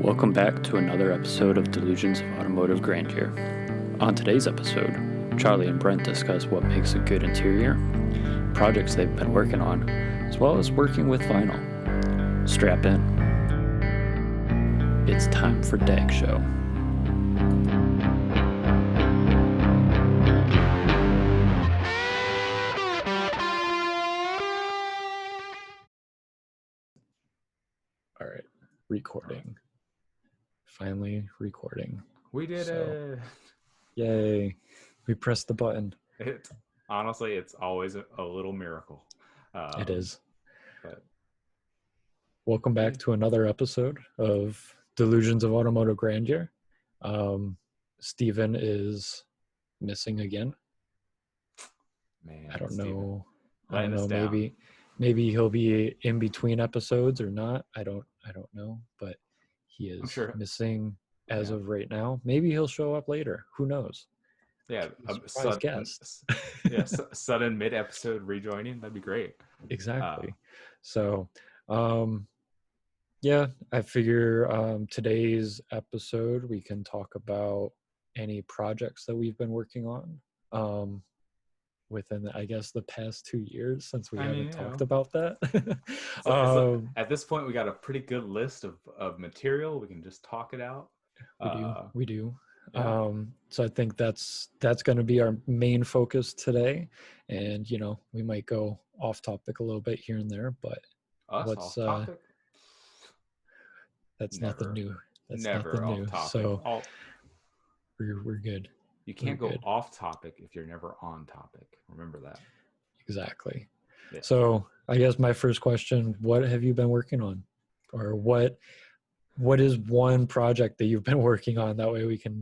Welcome back to another episode of Delusions of Automotive Grandeur. On today's episode, Charlie and Brent discuss what makes a good interior, projects they've been working on, as well as working with vinyl. Strap in. It's time for DAG Show. All right, recording. Finally recording. We did it. Yay. We pressed the button. Honestly, it's always a little miracle. It is. But welcome back to another episode of Delusions of Automotive Grandeur. Steven is missing again. Man, I don't know. Maybe he'll be in between episodes or not. I don't know, but he is missing as of right now. Maybe he'll show up later. Who knows? Yeah, surprise guest. Sudden mid-episode rejoining. That'd be great. Exactly. Yeah, I figure today's episode we can talk about any projects that we've been working on within, I guess, the past 2 years since we haven't talked about that. So at this point, we got a pretty good list of material. We can just talk it out. We do. Yeah. So I think that's going to be our main focus today, and we might go off topic a little bit here and there, but off topic? That's nothing new. That's never nothing new. Topic. So we're good. You can't go off topic if you're never on topic. Remember that. Exactly. Yeah. So I guess my first question: what have you been working on, or what is one project that you've been working on? That way we can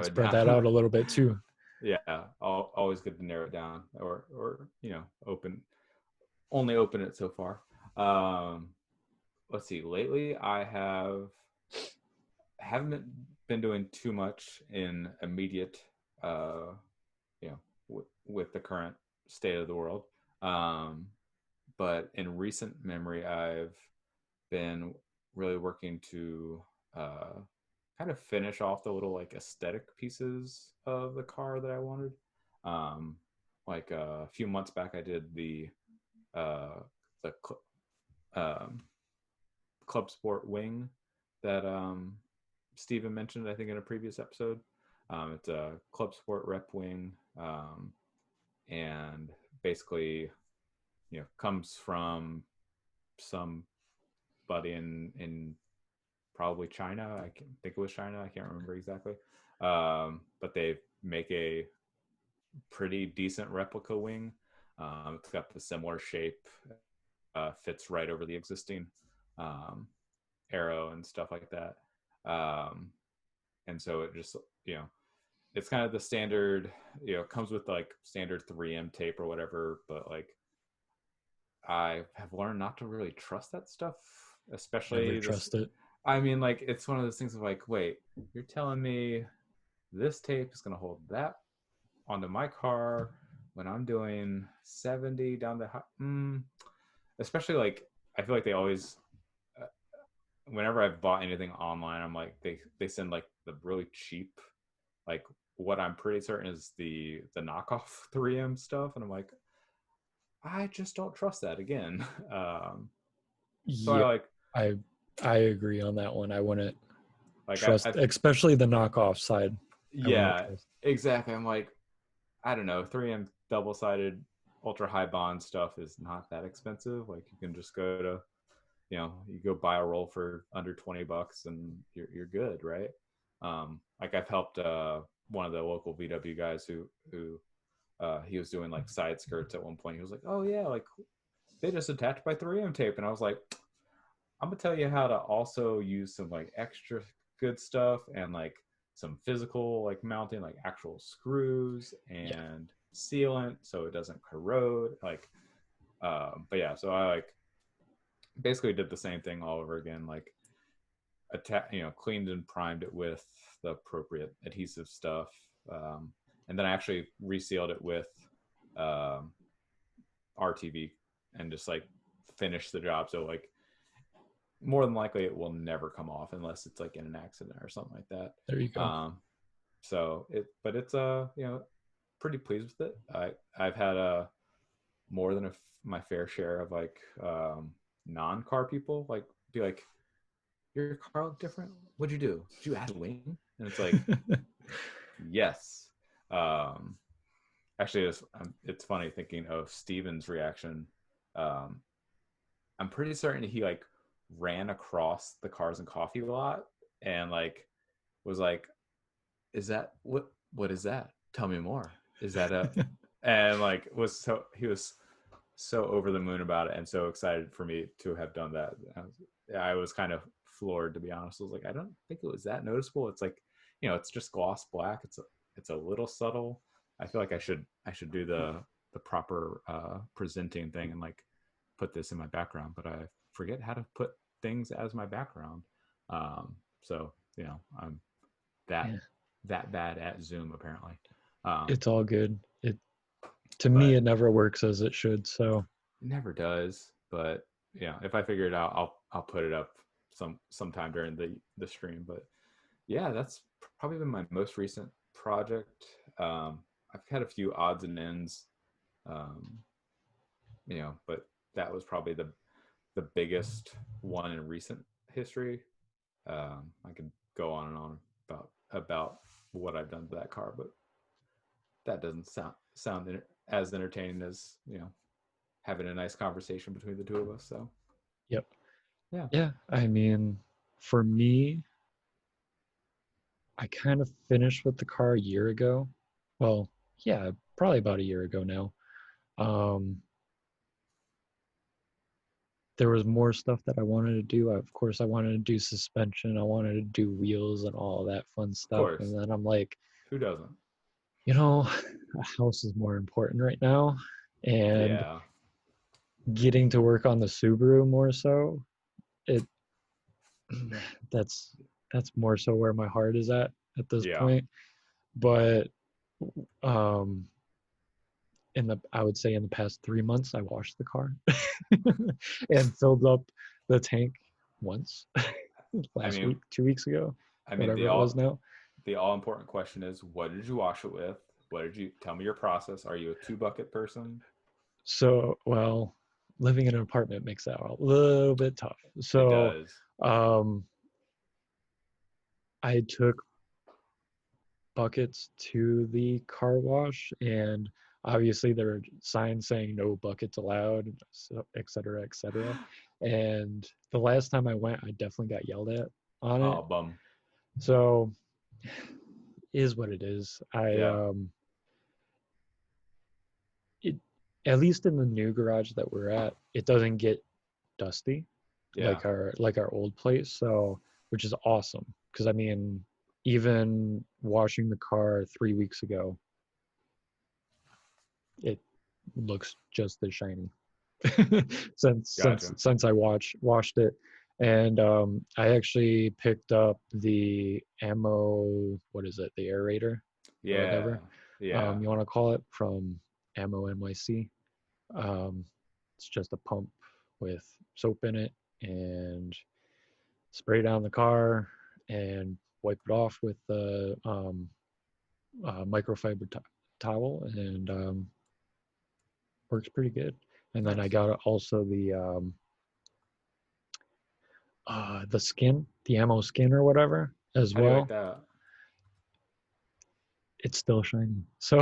spread that out a little bit too. Yeah, always good to narrow it down, or only open it so far. Let's see. Lately, I haven't been doing too much in immediate, with the current state of the world. But in recent memory, I've been really working to kind of finish off the little aesthetic pieces of the car that I wanted. A few months back, I did the Club Sport wing that Steven mentioned, I think, in a previous episode. It's a Club Sport rep wing, and basically, comes from somebody in probably China. I think it was China. I can't remember exactly. But they make a pretty decent replica wing. It's got the similar shape, fits right over the existing arrow and stuff like that. And so it just, it's kind of the standard, comes with standard 3M tape or whatever, but I have learned not to really trust that stuff, especially trust it. I mean, it's one of those things of wait, you're telling me this tape is going to hold that onto my car when I'm doing 70 down the especially I feel like they always, whenever I've bought anything online, I'm they send the really cheap, what I'm pretty certain is the knockoff 3M stuff, and I'm I just don't trust that again. So I agree on that one. I wouldn't trust, especially the knockoff side. Yeah, exactly. I'm I don't know, 3M double-sided ultra high bond stuff is not that expensive. You can just go to, you go buy a roll for under $20 and you're good, right? I've helped one of the local VW guys who he was doing side skirts at one point. He was oh yeah, they just attach by 3M tape, and I was I'm gonna tell you how to also use some extra good stuff and some physical mounting, actual screws and sealant so it doesn't corrode. But yeah, so I basically did the same thing all over again, cleaned and primed it with the appropriate adhesive stuff, and then I actually resealed it with RTV and just finished the job. So more than likely it will never come off unless it's like in an accident or something like that. There you go. So it's you know, pretty pleased with it. I've had more than my fair share of like non-car people like be like, your car look different. What'd you do? Did you add a wing? And it's like, yes. Actually, it's funny thinking of Steven's reaction. I'm pretty certain he like ran across the Cars and Coffee lot and like was like, is that what is that? Tell me more. Is that a and like he was so over the moon about it and so excited for me to have done that. I was kind of floored, to be honest. I was like, I don't think it was that noticeable. It's like, you know, it's just gloss black. It's a little subtle. I feel like I should do the proper presenting thing and like put this in my background, but I forget how to put things as my background. So you know, I'm that bad at Zoom apparently. It's all good. To me it never works as it should, so it never does. But yeah, if I figure it out, I'll put it up sometime during the stream. But yeah, that's probably been my most recent project. I've had a few odds and ends, you know, but that was probably the biggest one in recent history. I could go on and on about what I've done to that car, but that doesn't sound as entertaining as, you know, having a nice conversation between the two of us. So yep. Yeah. I mean, for me, I kind of finished with the car a year ago. Well, yeah, probably about a year ago now. There was more stuff that I wanted to do. Of course, I wanted to do suspension. I wanted to do wheels and all that fun stuff. Of course. And then I'm like, who doesn't? You know, a house is more important right now. And getting to work on the Subaru more so, that's more so where my heart is at this point. But I would say in the past 3 months, I washed the car and filled up the tank once last week, 2 weeks ago, whatever it was now. The all important question is, what did you wash it with? What did you tell me your process? Are you a 2-bucket person? So, well, living in an apartment makes that a little bit tough. So, it does. I took buckets to the car wash, and obviously there are signs saying no buckets allowed, so et cetera, et cetera. And the last time I went, I definitely got yelled at on it. Oh, bum. So, is what it is. At least in the new garage that we're at, it doesn't get dusty like our old place. So, which is awesome, because I mean, even washing the car 3 weeks ago, it looks just as shiny since I washed it. And I actually picked up the ammo, what is it, the aerator, or whatever you want to call it, from Ammo NYC. It's just a pump with soap in it, and spray down the car and wipe it off with the microfiber towel, and works pretty good. And then I got also the skin, the ammo skin or whatever as well. How do you like that? It's still shiny. So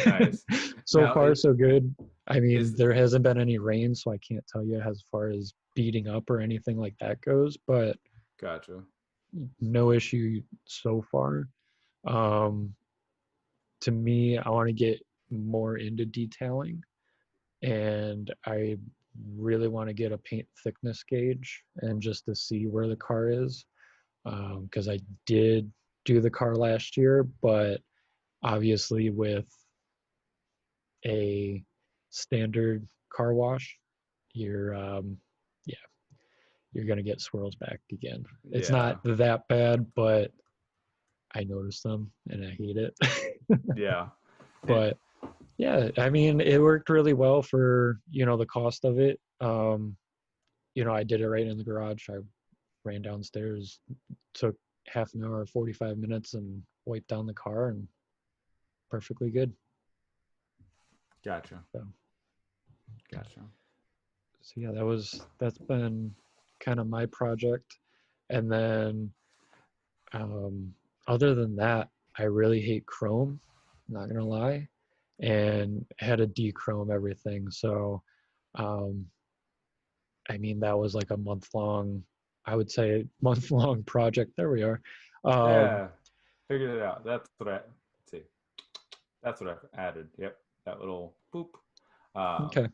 nice. So far so good. I mean, there hasn't been any rain, so I can't tell you as far as beating up or anything like that goes, but gotcha. No issue so far. To me, I want to get more into detailing, and I really want to get a paint thickness gauge and just to see where the car is, because I did do the car last year, but obviously with a standard car wash, you're gonna get swirls back again. It's not that bad, but I noticed them and I hate it. But yeah, I mean, it worked really well for, the cost of it. I did it right in the garage. I ran downstairs, took half an hour, 45 minutes, and wiped down the car, and perfectly good. Gotcha. So, Gotcha. so yeah, that's been kind of my project. And then other than that, I really hate chrome, not gonna lie, and had to dechrome everything. So I mean, that was like a month long, I would say month long project. There we are. Um, Yeah, figured it out. Let's see. That's what I added. Yep, that little boop. okay,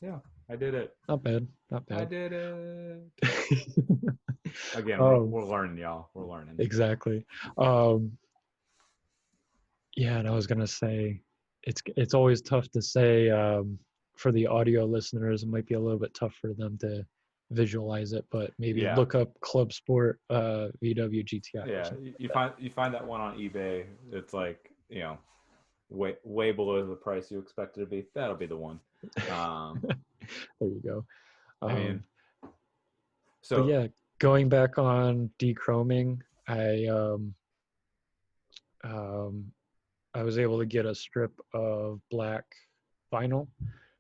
Yeah, I did it. not bad, not I bad. did it. Again, um, we're learning, y'all. We're learning. exactly. Um, yeah, and I was gonna say, it's always tough to say for the audio listeners. It might be a little bit tough for them to visualize it, but maybe Yeah, look up Club Sport VW GTI or yeah. something like You that. find that one on eBay. It's like way below the price you expect it to be. That'll be the one. Um, There you go. I Um, mean, but so yeah, going back on dechroming, um, I was able to get a strip of black vinyl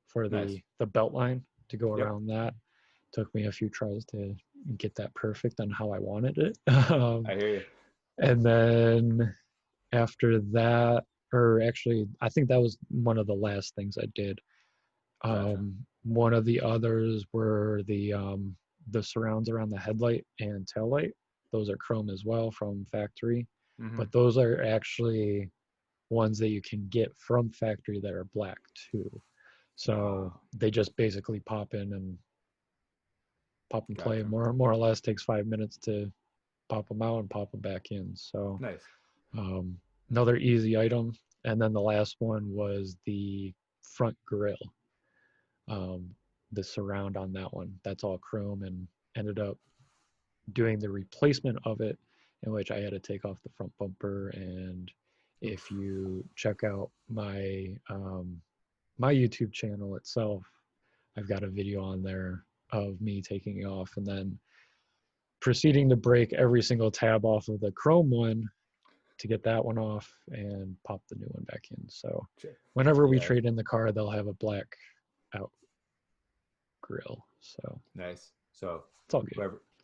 for nice. the belt line to go Yep, around that. Took me a few tries to get that perfect on how I wanted it. I hear you. And then after that, or actually, I think that was one of the last things I did. Gotcha. One of the others were the surrounds around the headlight and tail light. Those are chrome as well from factory, Mm-hmm. but those are actually ones that you can get from factory that are black too. So Oh, they just basically pop and play. gotcha. More or less takes 5 minutes to pop them out and pop them back in. So Nice. um, another easy item. And then the last one was the front grille. Um, the surround on that one, that's all chrome, and ended up doing the replacement of it, in which I had to take off the front bumper. And if Oof. you check out my YouTube channel itself, I've got a video on there of me taking it off and then proceeding to break every single tab off of the chrome one to get that one off and pop the new one back in. So whenever we Yeah, trade in the car, they'll have a black out grill. So nice. So it's all good.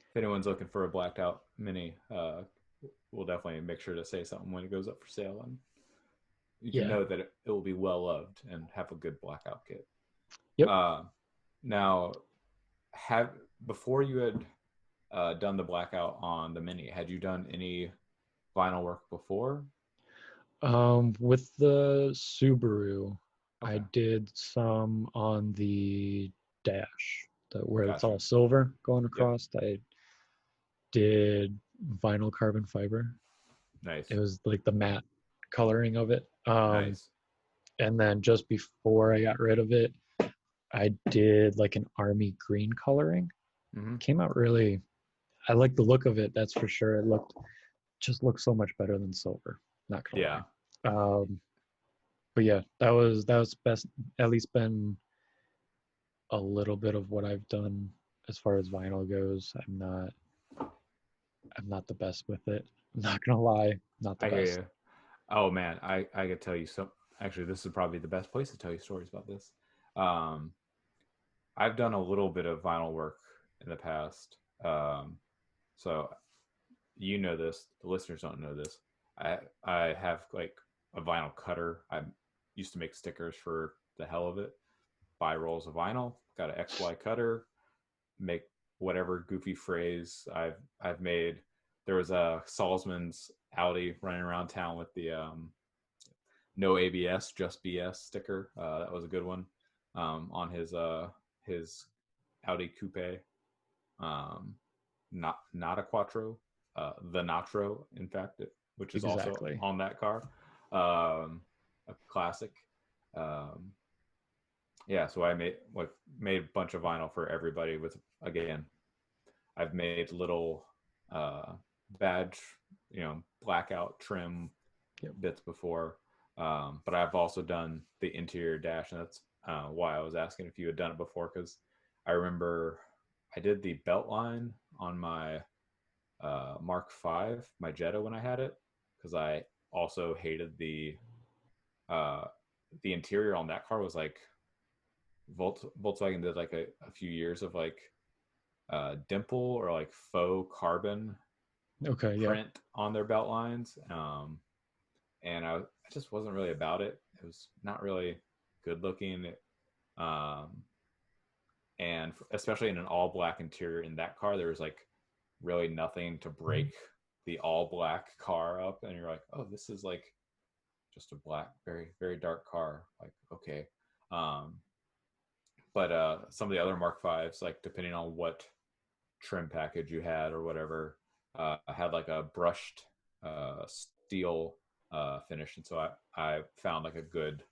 if anyone's looking for a blacked out Mini, we'll definitely make sure to say something when it goes up for sale, and you can Yeah. know that it will be well loved and have a good blackout kit. Yep. Uh, now, have before you had done the blackout on the Mini, had you done any vinyl work before? With the Subaru, I Okay, did some on the dash, where it's gotcha. all silver going Yep, across. I did vinyl carbon fiber. It nice, was like the matte coloring of it. nice. And then just before I got rid of it, I did like an army green coloring. Mm-hmm. Came out really, I like the look of it, that's for sure. It looked so much better than silver. Not gonna Yeah, lie. But yeah, that was best, at least been a little bit of what I've done as far as vinyl goes. I'm not the best with it. I'm not gonna lie, not the I hear best. you. Oh man, I could tell you so. Actually, this is probably the best place to tell you stories about this. Um, I've done a little bit of vinyl work in the past. So you know this. The listeners don't know this. I have like a vinyl cutter. I used to make stickers for the hell of it. Buy rolls of vinyl. Got an XY cutter. Make whatever goofy phrase I've made. There was a Salzman's Audi running around town with the no ABS, just BS sticker. That was a good one on his Audi Coupe. Um, not a Quattro, the Natro, in fact, which is also Exactly. on that car. A classic. Um, yeah, so I made a bunch of vinyl for everybody. With again, I've made little uh, badge, blackout trim Yep. bits before, but I've also done the interior dash, and that's why I was asking if you had done it before, because I remember I did the belt line on my Mark V, my Jetta, when I had it, because I also hated uh, the interior on that car was like Volkswagen did like a few years of like dimple or like faux carbon Okay, yeah. print on their belt lines. And I just wasn't really about it. It was not really good looking. Um, and especially in an all black interior in that car, there was like really nothing to break the all black car up. And you're like, oh, this is like just a black, very, very dark car. Like, okay. Um, but some of the other Mark Fives, like depending on what trim package you had or whatever, had like a brushed steel finish, and so I found like a good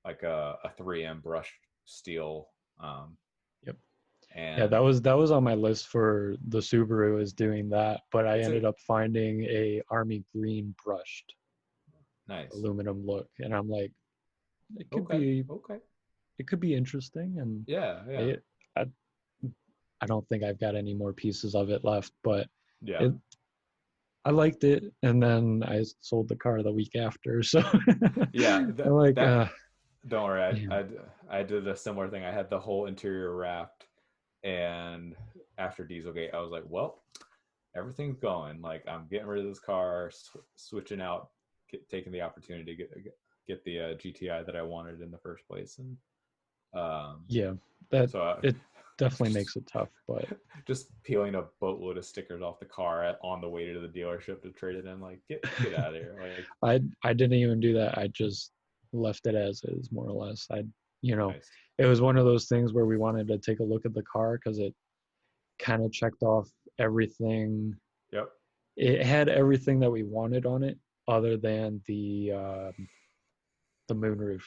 like a 3M brushed steel, Yep. Yeah, and that was on my list for the Subaru is doing that, but I it's a ended up finding a army green brushed nice. aluminum look, and I'm like, it could Okay, be okay, it could be interesting, and yeah, yeah, it, I I don't think I've got any more pieces of it left, but yeah. it I liked it, and then I sold the car the week after, so Yeah, I'm like, that don't worry. man, I did a similar thing. I had the whole interior wrapped, and after Dieselgate, I was like, well, everything's going. Like I'm getting rid of this car, switching out, taking the opportunity to get the GTI that I wanted in the first place, and um, yeah, that so it definitely just makes it tough, but just peeling a boatload of stickers off the car on the way to the dealership to trade it in. Like get out of here. Like I didn't even do that. I just left it as is, more or less. You know, nice. it was one of those things where we wanted to take a look at the car because it kind of checked off everything. Yep. It had everything that we wanted on it, other than the moonroof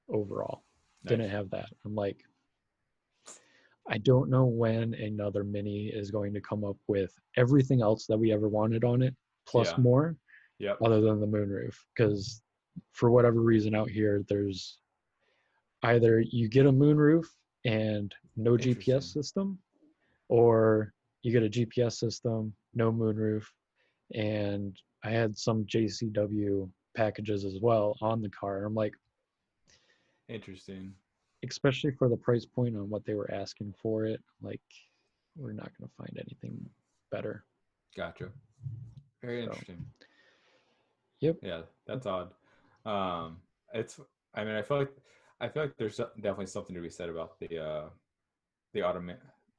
overall. Didn't Nice. have that. I'm like, I don't know when another Mini is going to come up with everything else that we ever wanted on it, plus Yeah. more, Yep. other than the moonroof. Because for whatever reason out here, there's either you get a moonroof and no GPS Interesting. system, or you get a GPS system, no moonroof. And I had some JCW packages as well on the car. I'm like, Interesting. especially for the price point on what they were asking for it, like, we're not going to find anything better. Gotcha. Very So, interesting. yep. Yeah, that's odd. Um, it's. I mean, I feel like there's definitely something to be said about the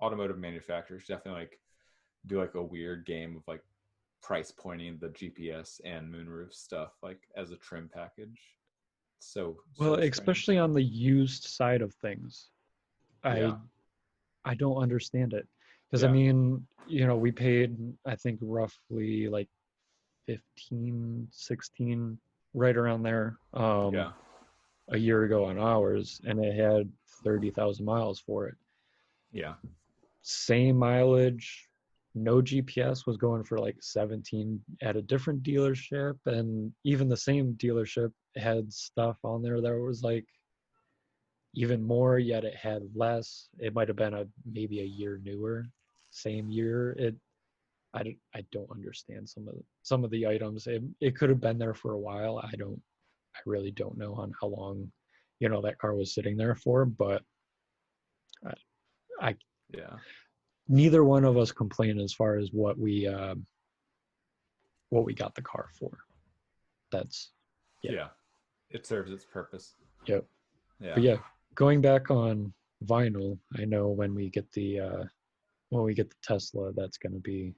automotive manufacturers. Definitely like do like a weird game of like price pointing the GPS and moonroof stuff like as a trim package. Well, So strange. especially on the used side of things, I Yeah. I don't understand it because I Yeah. mean, we paid I think roughly like 15, 16, right around there, Yeah. a year ago on ours, and it had 30,000 miles for it. Yeah. Same mileage, no GPS, was going for like 17 at a different dealership, and even the same dealership had stuff on there that was like even more, yet it had less. It might have been maybe a year newer, same year. I don't understand some of the items. It could have been there for a while. I really don't know on how long, that car was sitting there for, but I, I Yeah. neither one of us complain as far as what we got the car for. That's yeah. Yeah. It serves its purpose. Yep. Yeah. But yeah, going back on vinyl, I know when we get the Tesla, that's going to be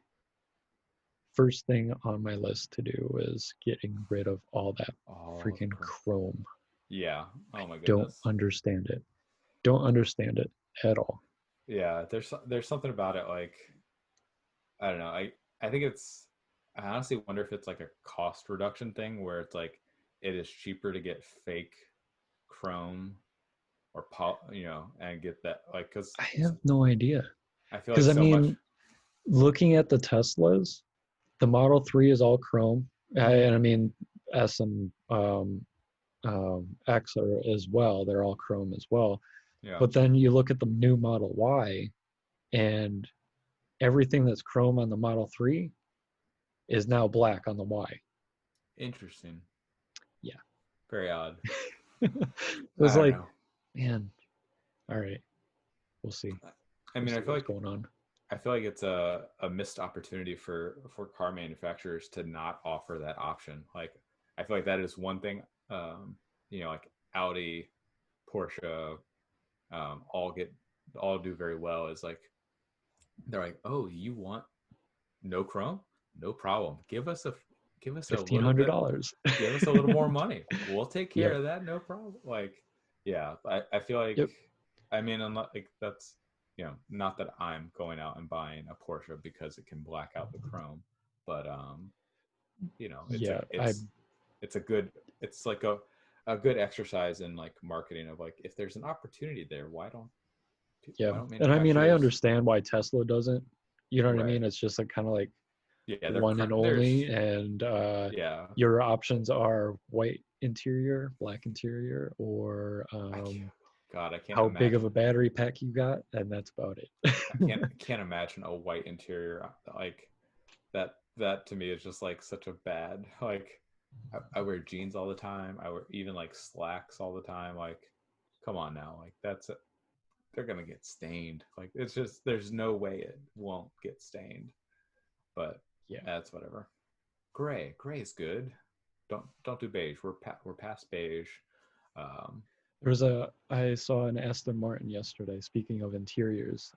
first thing on my list to do is getting rid of all that Oh, freaking chrome. yeah. I Oh my don't goodness. understand it. Don't understand it at all. Yeah. There's something about it like I don't know. I think it's. I honestly wonder if it's like a cost reduction thing where it's like it is cheaper to get fake chrome or and get that like because I have no idea. I feel like Because I so much. mean, looking at the Teslas, the Model 3 is all chrome. And I mean, S and X are as well. They're all chrome as well. Yeah. But then you look at the new Model Y, and everything that's chrome on the Model 3 is now black on the Y. Interesting. Yeah. Very odd. It I was don't like, know. man, all right, we'll see. I mean, We'll I see feel what's like going on. it's a missed opportunity for car manufacturers to not offer that option. Like, I feel like that is one thing. Like Audi, Porsche, all do very well. Is like they're like, oh, you want no chrome? No problem. Give us a little bit. $1,500. Give us a little more money. We'll take care Yep. of that. No problem. Like, yeah, I feel like, Yep. I mean, I'm not like that's, not that I'm going out and buying a Porsche because it can black out the chrome, but Yeah, it's a good, it's like a good exercise in like marketing of like, if there's an opportunity there, why don't and I mean, I manufacturers? understand why Tesla doesn't. You know what I Right. mean? It's just like kind of like Yeah, one and there's only, and yeah. your options are white interior, black interior, or I can't how big of a imagine. battery pack you got, and that's about it. I can't imagine a white interior like that to me is just like such a bad like I wear jeans all the time. I wear even like slacks all the time. Like, come on now, like they're gonna get stained. Like, it's just there's no way it won't get stained. But Yeah. that's whatever. Gray is good. Don't do beige. We're past beige. Um, I saw an Aston Martin yesterday. Speaking of interiors,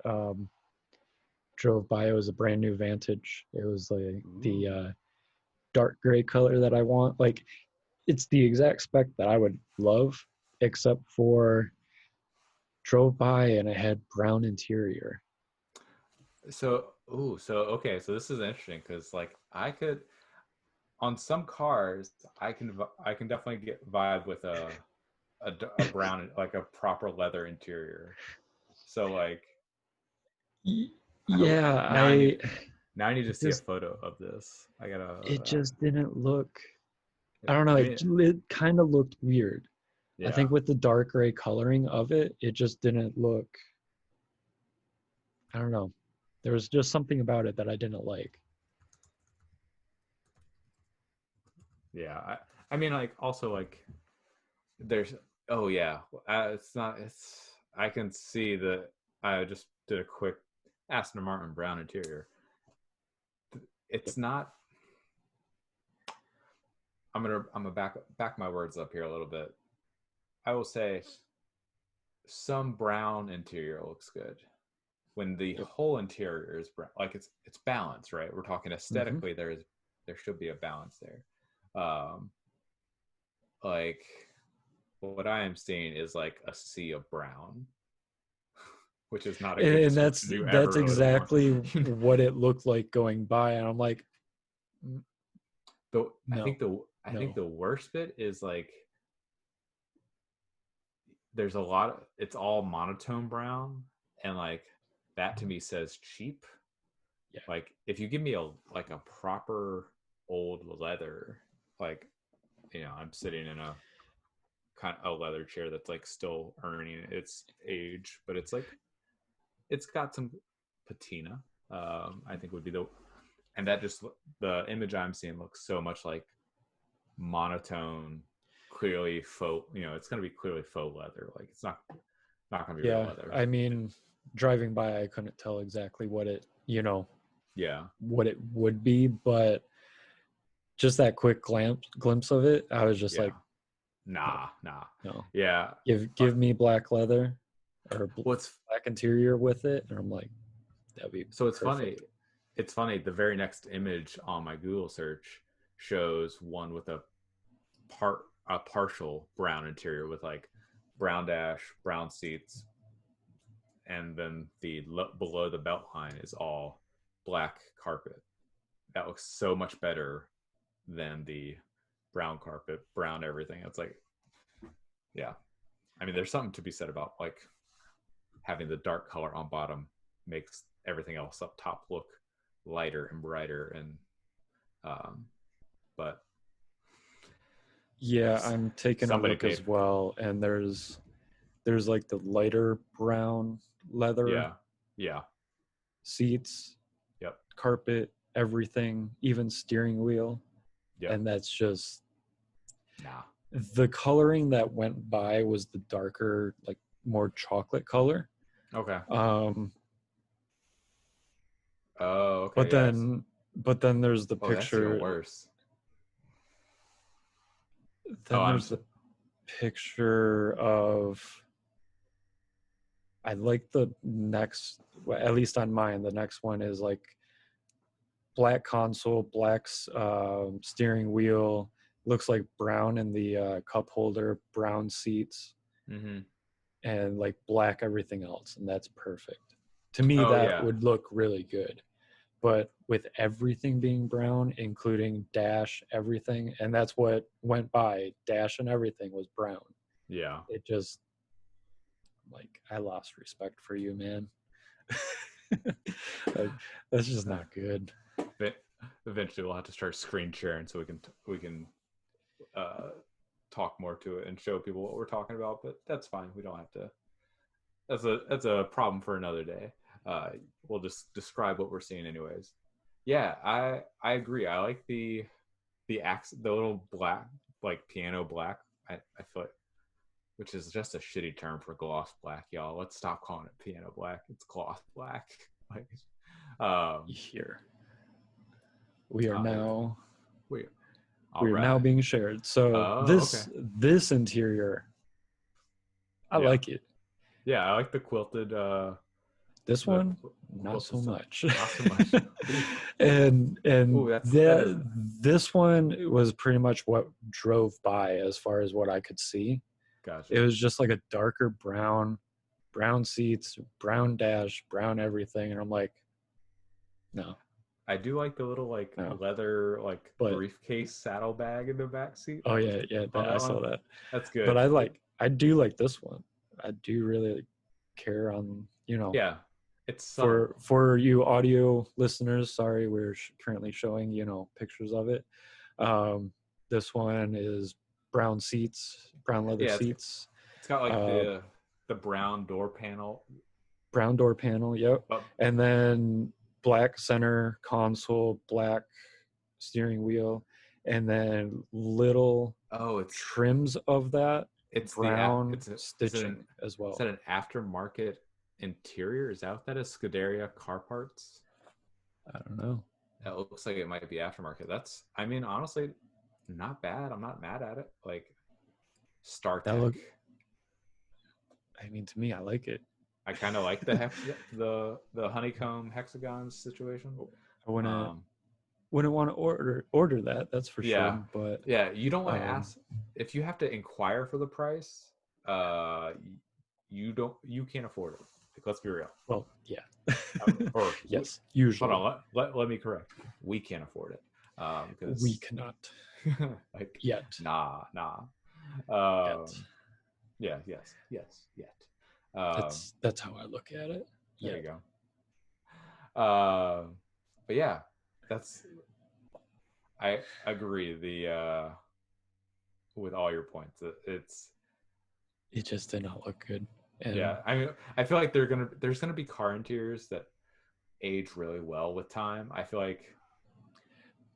drove by. It was a brand new Vantage. It was like the dark gray color that I want. Like, it's the exact spec that I would love, except for drove by and it had brown interior. okay. So this is interesting because like I could on some cars I can definitely get vibe with a brown like a proper leather interior. So like Yeah, now I need to it see a just photo of this. I gotta. it just didn't look. I don't know. I It, mean, it kind of looked weird. I yeah, think with the dark gray coloring of it, it just didn't look. I don't know. There was just something about it that I didn't like. yeah. I mean, like also like there's. Oh yeah, it's not. It's. I can see that. I just did a quick Aston Martin brown interior. It's not. I'm gonna back my words up here a little bit. I will say some brown interior looks good when the Yep. whole interior is brown. Like it's balanced, right? We're talking Mm-hmm. aesthetically. There should be a balance there. Like what I am seeing is like a sea of brown, which is not a good And description you ever that's really want. exactly what it looked like going by, and I'm like, Though no, I think no. the worst bit is like there's a lot of it's all monotone brown, and like that to me says cheap. Yeah. Like if you give me a proper old leather, like I'm sitting in a kind of a leather chair that's like still earning its age, but it's got some patina. I think would be and that just the image I'm seeing looks so much like monotone, clearly faux. It's gonna be clearly faux leather. Like it's not gonna be real Yeah, leather. I mean, driving by, I couldn't tell exactly what it, Yeah, what it would be, but just that quick glimpse of it, I was just yeah. like, Nah. no, Yeah. give me black leather or What's black interior with it, and I'm like, that'd be so it's funny. perfect. It's funny. The very next image on my Google search shows one with a partial brown interior with like brown dash, brown seats, and then the below the belt line is all black carpet. That looks so much better than the brown carpet, brown everything. It's like, yeah. I mean, there's something to be said about like having the dark color on bottom makes everything else up top look lighter and brighter, and but Yeah, I'm taking a somebody look paid. as well, and there's like the lighter brown leather Yeah, yeah. seats, Yep. carpet, everything, even steering wheel. Yep. And that's just Nah. the coloring that went by was the darker, like more chocolate color. Okay. Um, Oh, okay. but Yes. then there's the Oh, that's even picture. worse. Oh, Then there's the picture of. I like the next, well, at least on mine. The next one is like black console, black steering wheel. Looks like brown in the cup holder, brown seats, Mm-hmm. and like black everything else, and that's perfect. To me, Oh that yeah. would look really good. But with everything being brown, including dash, everything, and that's what went by. Dash and everything was brown. Yeah. It just, like, I lost respect for you, man. Like, that's just not good. Eventually, we'll have to start screen sharing so we can uh, talk more to it and show people what we're talking about. But that's fine. We don't have to. That's a problem for another day. We'll just describe what we're seeing anyways. Yeah, I agree. I like the the little black, like piano black. I feel like, which is just a shitty term for gloss black, y'all. Let's stop calling it piano black. It's gloss black. Like, Here we are now. we We are now being shared. So okay. this interior, I like it. Yeah, I like the quilted. This one, not so much. Not so much. and Ooh, that is this one was pretty much what drove by as far as what I could see. gotcha. It was just like a darker brown seats, brown dash, brown everything, and I'm like, no. I do like the little like leather like briefcase saddlebag in the back seat. Oh yeah, I saw that. That's good. But I do like this one. I do really care on, Yeah, it's for you audio listeners. Sorry, we're currently showing pictures of it. This one is brown seats, brown leather seats. It's got like the brown door panel. Brown door panel, yep. And then black center console, black steering wheel, and then little trims of that. It's brown stitching as well. Is that an aftermarket interior? Is that what that is? Scuderia car parts? I don't know. It looks like it might be aftermarket. That's, I mean, honestly, not bad. I'm not mad at it. Like Star Trek. I mean, to me, I like it. I kind of like the honeycomb hexagons situation. I wouldn't want to order that. That's for sure. But yeah, you don't want to ask if you have to inquire for the price. You can't afford it. Like, let's be real. Well, yeah. Or yes, usually. Hold on, let me correct. We can't afford it. Because we cannot. like yet. Nah. Yet. Yet. That's how I look at it. There you go. But yeah, I agree. With all your points, it just did not look good. And yeah, I mean, I feel like there's gonna be car interiors that age really well with time. I feel like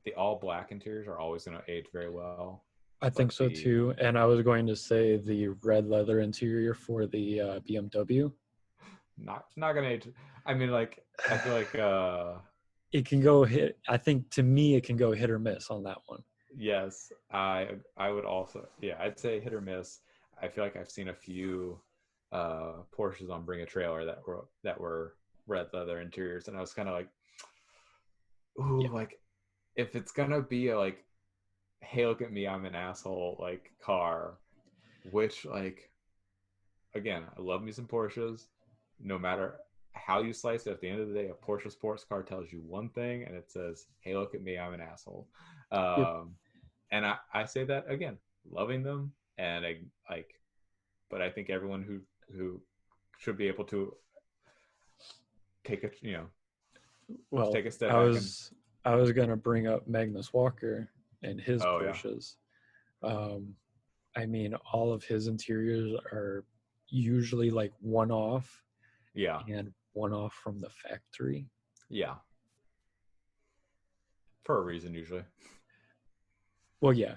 the all black interiors are always gonna age very well. I think so too. And I was going to say the red leather interior for the BMW. Not gonna age. I mean, like, I feel like it can go hit. I think to me it can go hit or miss on that one. Yes, I would also. Yeah, I'd say hit or miss. I feel like I've seen a few Porsches on Bring a Trailer that were red leather interiors, and I was kind of like, ooh, like if it's gonna be a like, hey, look at me, I'm an asshole, like car, which, like, again, I love me some Porsches. No matter how you slice it, at the end of the day, a Porsche sports car tells you one thing, and it says, hey, look at me, I'm an asshole. And I say that again, loving them, and but I think everyone who should be able to take a take a step back. I was gonna bring up Magnus Walker and his Porsches. Yeah. I mean, all of his interiors are usually like one off. Yeah. And one off from the factory. Yeah. for a reason usually. Well, yeah.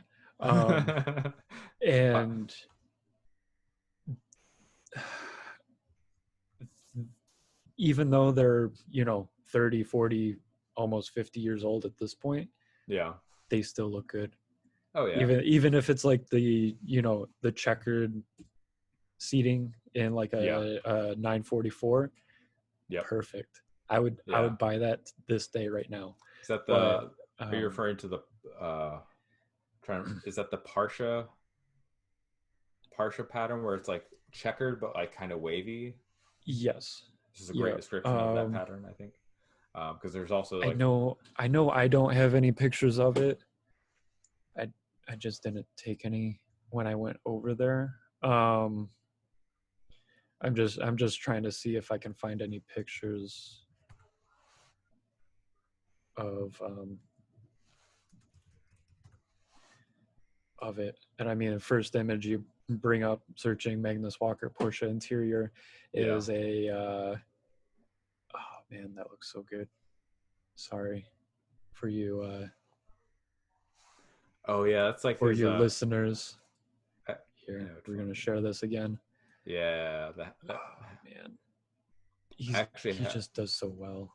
And even though they're, 30, 40, almost 50 years old at this point, yeah. they still look good. Oh yeah. Even if it's like the, the checkered seating in like a 944, Yep. perfect. I would buy that this day right now. Is that But, are you referring to the is that the Parsha pattern where it's like checkered but like kind of wavy? yes. This is a great description of that pattern, I think. Because there's also like I know I don't have any pictures of it. I just didn't take any when I went over there. I'm just trying to see if I can find any pictures of it. And I mean, the first image you bring up searching Magnus Walker Porsche interior is a oh man, that looks so good. Sorry for you oh yeah, that's like for his your listeners. Here, yeah, we're gonna share this again. Yeah, oh man, he just does so well.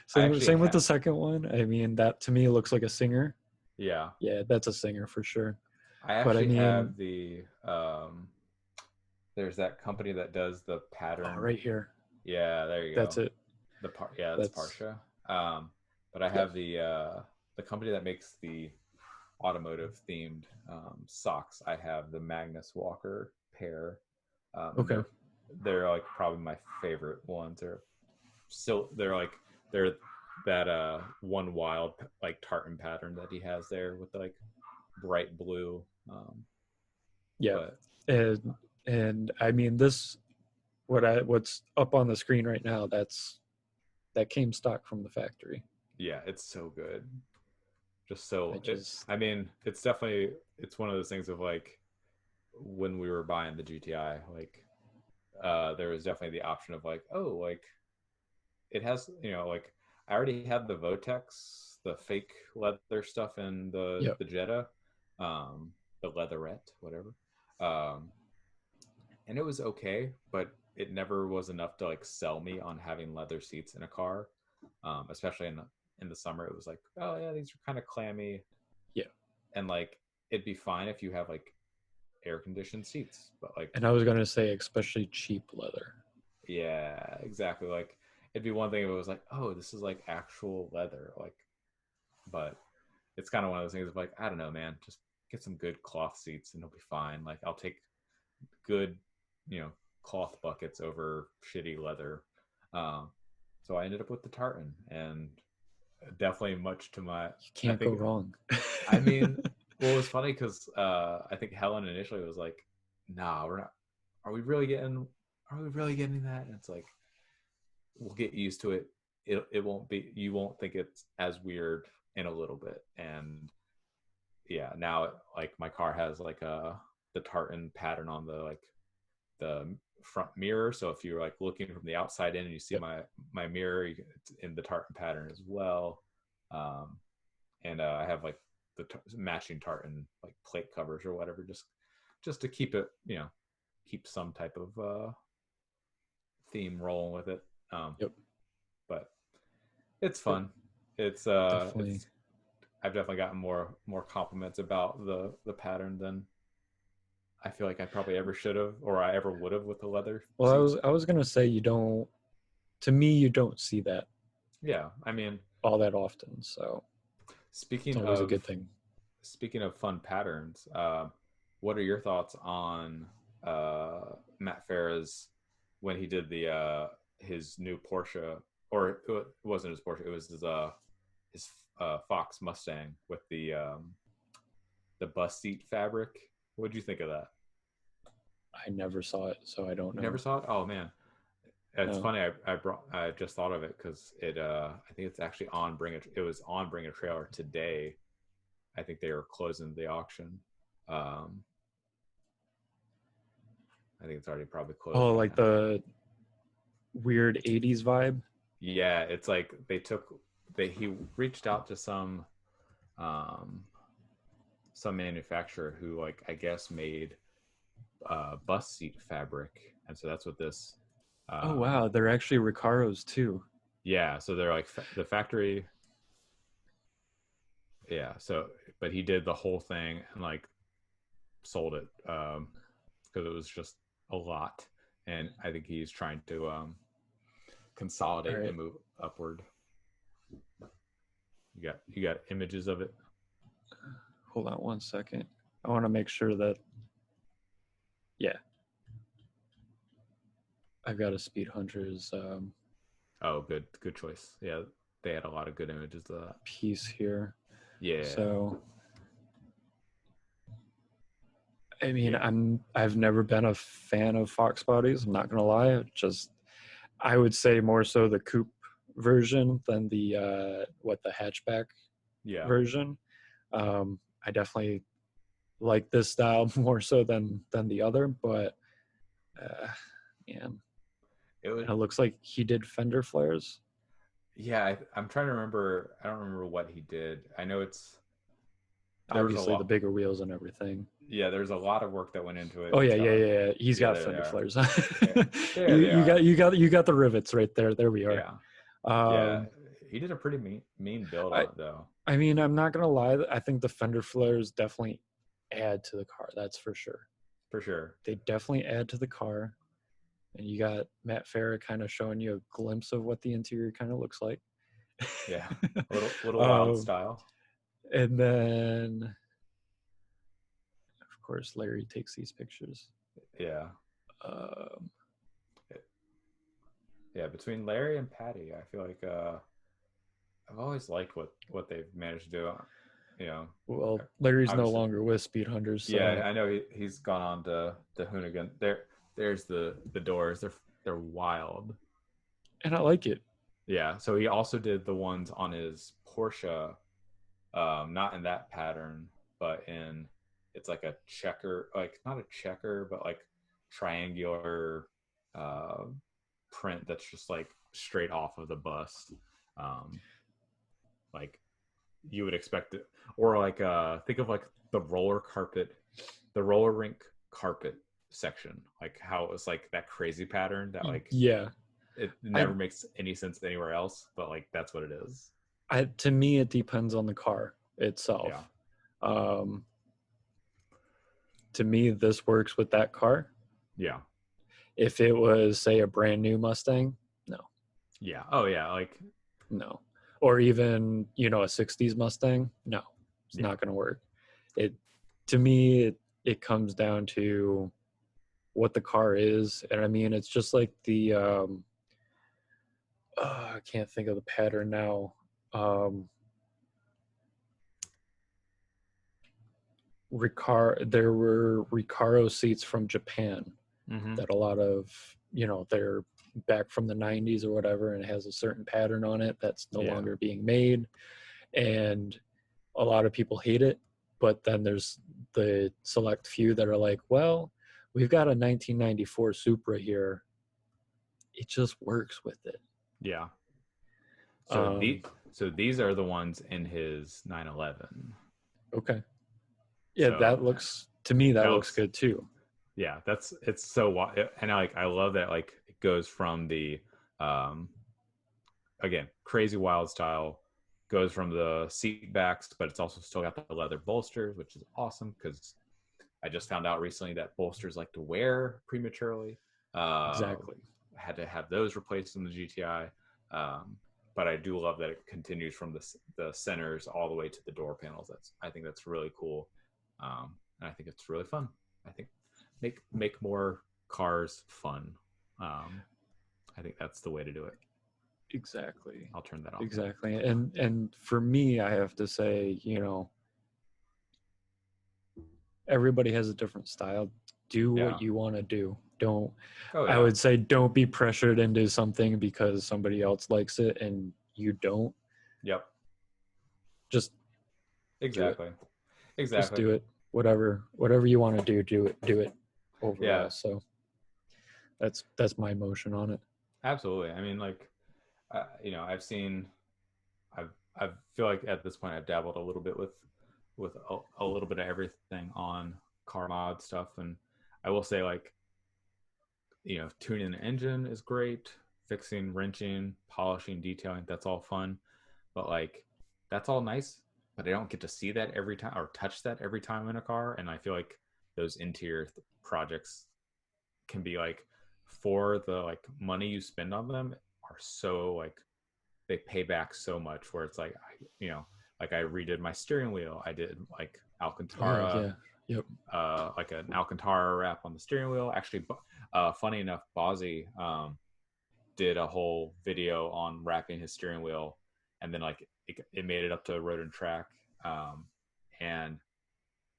Same with the second one. I mean, that to me looks like a singer. Yeah, that's a singer for sure. I actually have the there's that company that does the pattern right here. Yeah, there you go. That's it. That's Parsha. But I have the company that makes the automotive themed socks. I have the Magnus Walker pair. Okay. They're like probably my favorite ones. They're that one wild like tartan pattern that he has there with like bright blue. And I mean this what's up on the screen right now, that came stock from the factory. Yeah, it's so good. I mean, it's definitely, it's one of those things of like when we were buying the GTI, like there was definitely the option of like, oh, like it has, like I already had the Votex, the fake leather stuff in the Jetta, the leatherette, whatever. And it was okay, but it never was enough to like sell me on having leather seats in a car, especially in the summer. It was like, oh yeah, these are kind of clammy. Yeah. And like it'd be fine if you have like air conditioned seats, but like, and I was gonna say especially cheap leather. Yeah, exactly. Like it'd be one thing if it was like, oh, this is like actual leather, like, but it's kind of one of those things of like, I don't know, man, just get some good cloth seats and it'll be fine. Like I'll take good, cloth buckets over shitty leather. So I ended up with the tartan, and definitely much to my. You can't go wrong. I mean, well, it was funny because I think Helen initially was like, "Nah, we're not. Are we really getting that?" And it's like, we'll get used to it. It won't be. You won't think it's as weird in a little bit. And yeah, now like my car has like the tartan pattern on the front mirror. So if you're like looking from the outside in and you see my mirror, it's in the tartan pattern as well. And I have like the matching tartan like plate covers or whatever, just to keep it, keep some type of theme rolling with it. But it's fun. It's definitely. I've definitely gotten more compliments about the pattern than I feel like I probably ever should have, or I ever would have with the leather. Well, I was gonna say you don't see that. Yeah, I mean, all that often. So speaking it's always a good thing. Speaking of fun patterns, what are your thoughts on Matt Farah's when he did his new Porsche, or it wasn't his Porsche, it was his Fox Mustang with the bus seat fabric? What did you think of that? I never saw it, so I don't know. You never saw it? Oh man, it's funny. I just thought of it because it. I think it's actually on It was on Bring a Trailer today. I think they were closing the auction. I think it's already probably closed. Oh, like the weird 80s vibe? Yeah, it's like they took he reached out to um, some manufacturer who, like, I guess made bus seat fabric, and so that's what this. Oh wow, they're actually Recaros too. Yeah, so they're like the factory. Yeah, so but he did the whole thing and like sold it because it was just a lot, and I think he's trying to consolidate Right. and move upward. You got images of it. Hold on 1 second. I want to make sure that. Yeah. I've got a Speed Hunters Oh, good choice. Yeah, they had a lot of good images of that. piece here. Yeah. So I mean, Yeah. I've never been a fan of Fox bodies. I'm not gonna lie. Just I would say more so the coupe version than the the hatchback Yeah. version. I definitely like this style more so than the other, but man, It was. and it looks like he did fender flares. Yeah, I'm trying to remember. I don't remember what he did. I know there was a Obviously, the lot. bigger wheels and everything. Yeah, there's a lot of work that went into it. Oh It's yeah, got yeah, like, yeah, yeah. He's yeah, got there they fender are. flares. Yeah, there they you are. got the rivets right there. There we are. Yeah, yeah. Um, He did a pretty mean build on I it though. I mean, I'm not gonna lie. I think the fender flares definitely add to the car. That's for sure. For sure. They definitely add to the car. And you got Matt Farah kind of showing you a glimpse of what the interior kind of looks like. Yeah, a little wild style. And then, of course, Larry takes these pictures. Yeah. Um, Yeah, between Larry and Patty, I feel like I've always liked what they've managed to do. You know, well, Larry's no obviously. longer with Speed Hunters, so Yeah, I know he's gone on to Hoonigan. There's the doors. They're wild. and I like it. Yeah. So he also did the ones on his Porsche, not in that pattern, but in it's like a checker, like not a checker, but like triangular uh, print that's just like straight off of the bust. Um, like you would expect it, or like think of like the roller rink carpet section, like how it was like that crazy pattern that like Yeah, it I, never makes any sense anywhere else, but like that's what it is. to me, it depends on the car itself. Yeah. Um, to me, this works with that car. Yeah. If it was, say, a brand new Mustang, no. Yeah. Oh yeah. Like No. Or even, a 60s Mustang, no. It's yeah. not going to work. It to me it comes down to what the car is, and I mean it's just like the I can't think of the pattern now. There were Recaro seats from Japan that a lot of, they're back from the 90s or whatever, and it has a certain pattern on it that's no longer being made, and a lot of people hate it. But then there's the select few that are like, well, we've got a 1994 Supra here, it just works with it. Yeah. So these are the ones in his 911. Okay. Yeah, So that looks, to me, that looks good too. Yeah, it's so wild, and I love that, like it goes from the again, crazy wild style, goes from the seat backs, but it's also still got the leather bolsters, which is awesome because I just found out recently that bolsters like to wear prematurely. Exactly. I had to have those replaced in the GTI. But I do love that it continues from the centers all the way to the door panels. I think that's really cool. And I think it's really fun. I think make more cars fun. I think that's the way to do it. Exactly. I'll turn that off. Exactly. And for me, I have to say, everybody has a different style. Do what you want to do. Don't. I would say don't be pressured into something because somebody else likes it and you don't. Yep. Just exactly. Just do it. Whatever you want to do it overall. Yeah. So that's my motion on it. Absolutely. I mean, like, I've seen I feel like at this point I've dabbled a little bit with a little bit of everything on car mod stuff, and I will say, like, tuning the engine is great, fixing, wrenching, polishing, detailing, that's all fun, but like that's all nice, but I don't get to see that every time or touch that every time in a car. And I feel like those interior projects can be like, for the like money you spend on them, are so like they pay back so much, where it's like, like I redid my steering wheel, I did like Alcantara, Yep. like an Alcantara wrap on the steering wheel. Actually, funny enough, Bozzy did a whole video on wrapping his steering wheel, and then like it made it up to Road and Track, and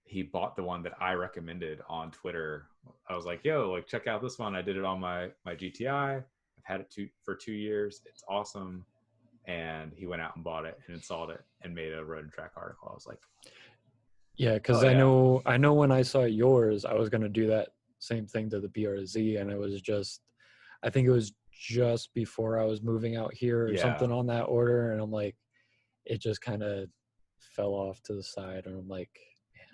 he bought the one that I recommended on Twitter. I was like, yo, like, check out this one. I did it on my GTI. I've had it for 2 years. It's awesome. And he went out and bought it and installed it and made a Road and Track article. I was like, yeah, because I know when I saw yours, I was going to do that same thing to the BRZ, and I think it was just before I was moving out here or something on that order, and I'm like, it just kind of fell off to the side, and I'm like, man,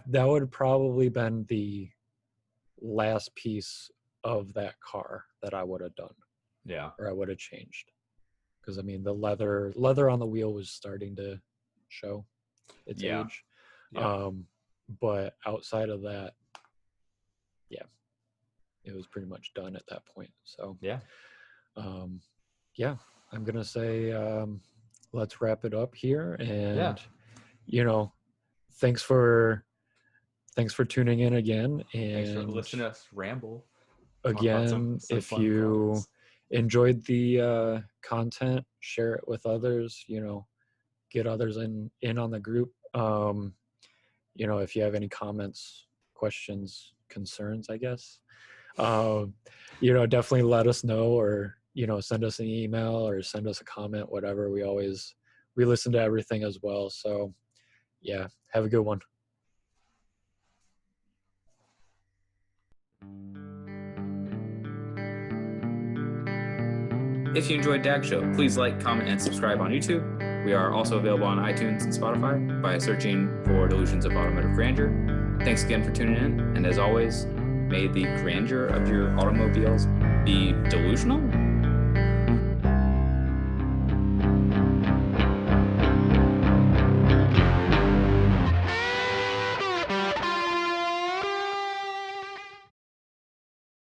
that would have probably been the last piece of that car that I would have done, or I would have changed, because I mean the leather on the wheel was starting to show its age. But outside of that, it was pretty much done at that point. So I'm gonna say let's wrap it up here, and thanks for tuning in again, and thanks for listening to us ramble again. If you enjoyed the content, share it with others, get others in on the group. If you have any comments, questions, concerns, I guess, definitely let us know, or, send us an email or send us a comment, whatever. We listen to everything as well. So have a good one. If you enjoyed DAG Show, please like, comment, and subscribe on YouTube. We are also available on iTunes and Spotify by searching for Delusions of Automotive Grandeur. Thanks again for tuning in, and as always, may the grandeur of your automobiles be delusional